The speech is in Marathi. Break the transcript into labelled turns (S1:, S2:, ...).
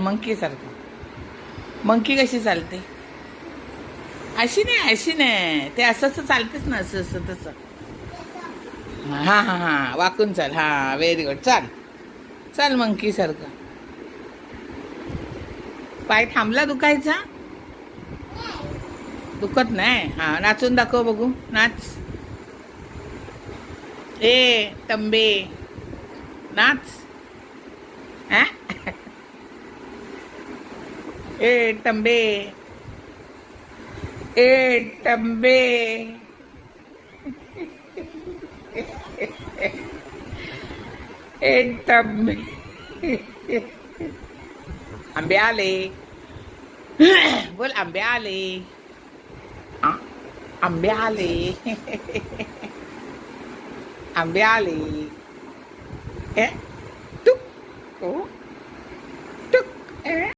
S1: मंकी सारखं. मंकी कशी चालते? अशी नाही, अशी नाही. ते असं असं चालतेच ना, असं असं तसं. हा हा हा, वाकून चाल. हा, व्हेरी गुड. चाल चाल मंकी सारखं. पाय थांबला दुखायचा? दुखत नाही. हा, नाचून दाखव बघू. नाच. ए तंबे, नाच. हा? ए तंबे, ए तंबे, ए तंबे. आंबे आले. बोल आंबे आले. आ, आंबे आले. आंबे आले. ए, टुक, टुक.